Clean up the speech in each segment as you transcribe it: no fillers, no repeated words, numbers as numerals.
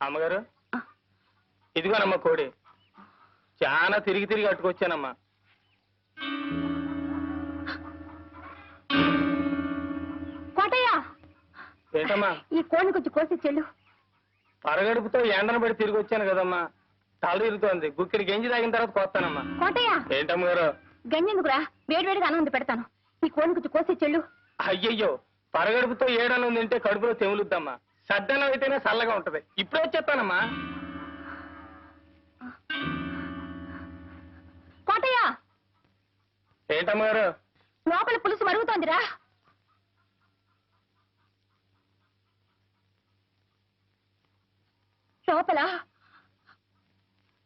అమ్మగారు ఇదిగోనమ్మా కోడి. చాలా తిరిగి తిరిగి అట్టుకొచ్చానమ్మా. కోటయ్య, ఏంటమ్మా? ఈ కోడిని కొంచెం కోసి చెల్లు. పరగడుపుతో ఎండను పడి తిరిగి వచ్చాను కదమ్మా, తల తిరుగుతోంది. గుక్కిడి గంజి తాగిన తర్వాత కోస్తానమ్మా. కోటయ్య, ఏంటమ్మగారు? గంజి ఎందుకురా, వేడివేడిగా అన్నం ఉంది పెడతాను. ఈ కోడిని కొంచెం కోసి చెల్లు. అయ్యయ్యో, పరగడుపుతో ఏడన్నం తింటే కడుపులో తెములుద్దమ్మా. సద్దన్నం అయితేనే చల్లగా ఉంటది. ఇప్పుడే వచ్చేస్తానమ్మా. కోటయ్య, ఏంటమ్మగారు? లోపల పులుసు మరుగుతోందిరా. లోపల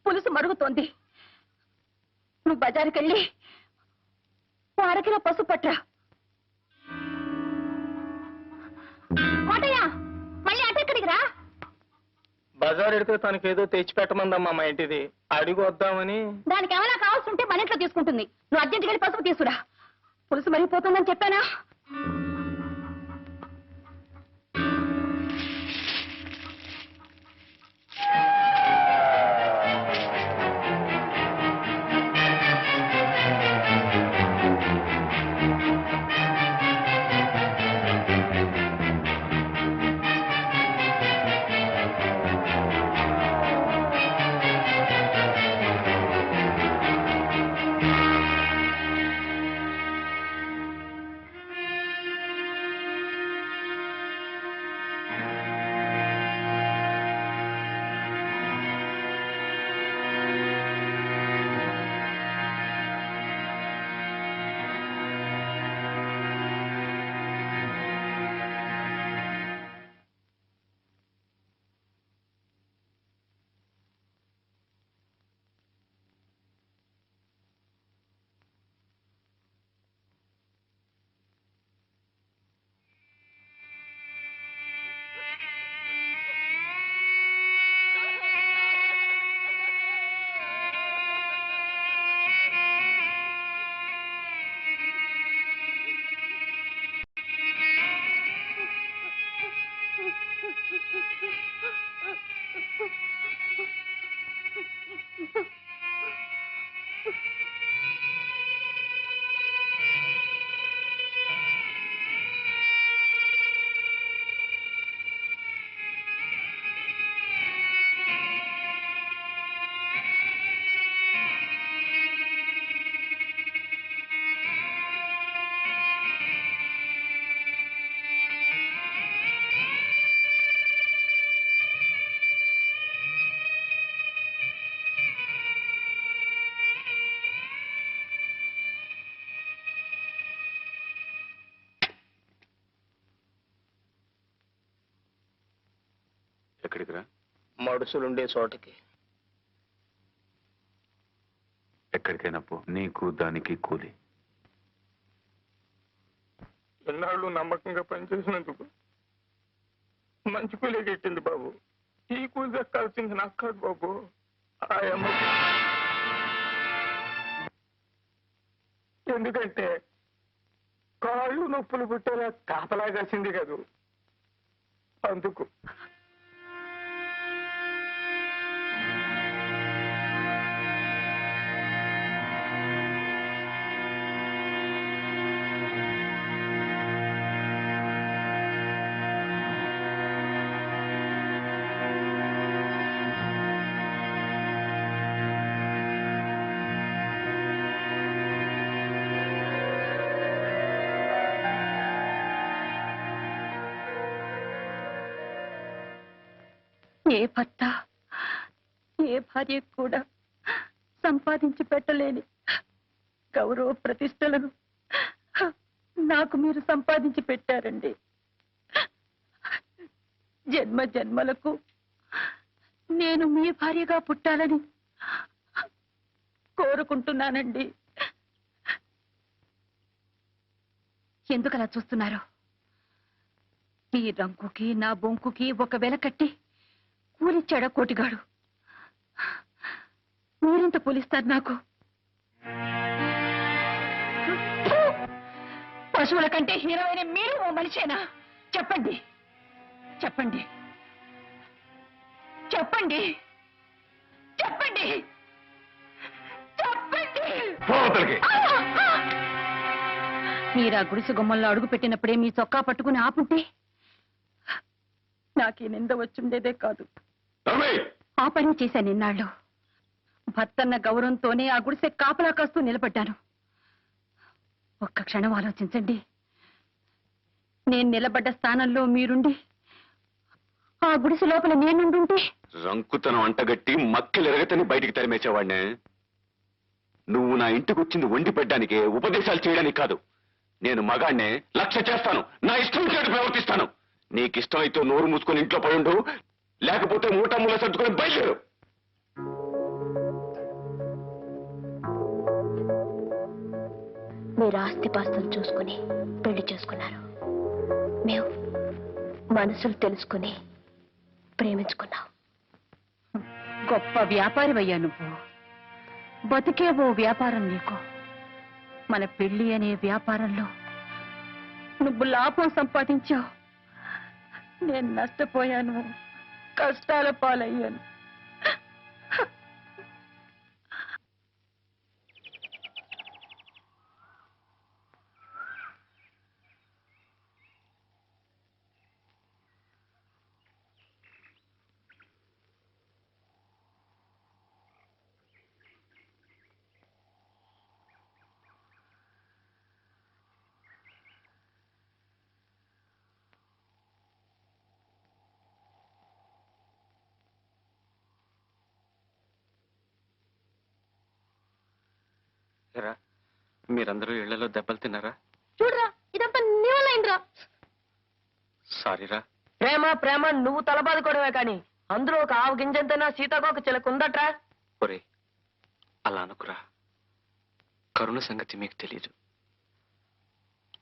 పులుసు మరుగుతోంది. నువ్వు బజారుకెళ్ళి అరకిలో పసుపు పట్రా. కోటయ్య, మళ్ళీ అటెక్కడికి రా. బజార్ ఎడితే తనకేదో తెచ్చి పెట్టమందమ్మా మా ఇంటిది, అడిగి వద్దామని. దానికి ఏమైనా కావాల్సి ఉంటే మన ఇంట్లో తీసుకుంటుంది. నువ్వు అర్జెంట్కి వెళ్ళి పసుపు తీసుకురా. పులుసు మరిగిపోతుందని చెప్పానా? ఎక్కడికి రా? మడుసులుండే చోటకి. ఎక్కడికైనా పో, నీకు దానికి కూలి. ఎన్నాళ్ళు నమ్మకంగా పనిచేసినందుకు మంచి కూలీ గిట్టింది బాబు. ఈ కూలి దక్కాల్సింది నాకు కాదు బాబు, ఆ అమ్మకు. ఎందుకంటే కాళ్ళు నొప్పులు పుట్టేలా కాపలా కాసింది కదూ, అందుకు. ఏ భర్త ఏ భార్య కూడా సంపాదించి పెట్టలేని గౌరవ ప్రతిష్టలను నాకు మీరు సంపాదించి పెట్టారండి. జన్మ జన్మలకు నేను మీ భార్యగా పుట్టాలని కోరుకుంటున్నానండి. ఎందుకలా చూస్తున్నారు? ఈ రంకుకి నా బొంకుకి ఒక వెల కట్టి కూలిచ్చాడా కోటిగాడు? మీరెంత కూలిస్తారు నాకు? పశువుల కంటే హీరోయిన మీరు ఓ మనిషేనా? చెప్పండి చెప్పండి. ఎక్కడికి రా? పశువుల కంటే హీరోయిన మీరు ఓ మనిషేనా? చెప్పండి. చెప్పండి. పశువుల కంటే హీరోయిన మీరు ఓ మనిషేనా? చెప్పండి. చెప్పండి. పశువుల కంటే హీరోయిన మీరు ఓ మనిషేనా? చెప్పండి. చెప్పండి. చెప్పండి చెప్పండి చెప్పండి. మీరు ఆ గుడిసె గుమ్మల్లో అడుగు పెట్టినప్పుడే మీ చొక్కా పట్టుకుని ఆపుంటే నాకీ నింద వచ్చుండేదే కాదు. ఆ పని చేశాను ఇన్నాళ్ళు. భర్తన్న గౌరవంతోనే ఆ గుడిసె కాపలా కాస్తూ నిలబడ్డాను. ఒక్క క్షణం ఆలోచించండి. నేను నిలబడ్డ స్థానంలో మీరుండి ఆ గుడిసె లోపల నేనుండుంటే రంకుతనం అంటగట్టి మక్కలెరగతని బయటికి తరిమేసేవాడినే. నువ్వు నా ఇంటికి వచ్చింది వండి పెట్టడానికే, ఉపదేశాలు చేయడానికి కాదు. నేను మగాడినే, లక్ష్య చేస్తాను, నా ఇష్టం చేటు ప్రవర్తిస్తాను. నీకిష్టమైతే నోరు మూసుకొని ఇంట్లో పడుండు, లేకపోతే మూల సర్దుకొని బయలుదేరు. మీరు ఆస్తిపాస్తులు చూసుకుని పెళ్లి చేసుకున్నారు. మేము మనసులు తెలుసుకుని ప్రేమించుకున్నాం. గొప్ప వ్యాపారివయ్యా నువ్వు. బతికేవో వ్యాపారం నీకు. మన పెళ్లి అనే వ్యాపారంలో నువ్వు లాభం సంపాదించావు, నేను నష్టపోయాను, కష్టాల పాలయ్యాను. మీరందరూ ఇళ్లలో దెబ్బలు తిన్నారా? చూడరా, ఇదంతా నీ వల్ల అయిందిరా. సారీరా. ప్రేమ ప్రేమ నువ్వు తలబాదుకోవడమే కానీ అందులో ఒక ఆవు గింజంతైనా సీతాకోక చిలక ఉందట్రా. ఒరే, అలా అనుకురా. కరుణ సంగతి మీకు తెలీదు.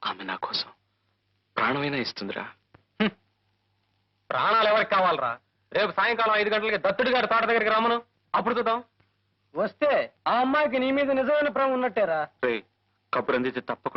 ఆమె నా కోసం ప్రాణమైనా ఇస్తుందిరా. ప్రాణాలు ఎవరికి కావాలరా? రేపు సాయంకాలం 5 గంటలకి దత్తుడి గారి తోట దగ్గరికి రమ్మను, అప్పుడు చూద్దాం. వస్తే ఆ అమ్మాయికి నీ మీద నిజమైన ప్రేమ ఉన్నట్టేరా. రే, కబురు అందితే తప్పకుండా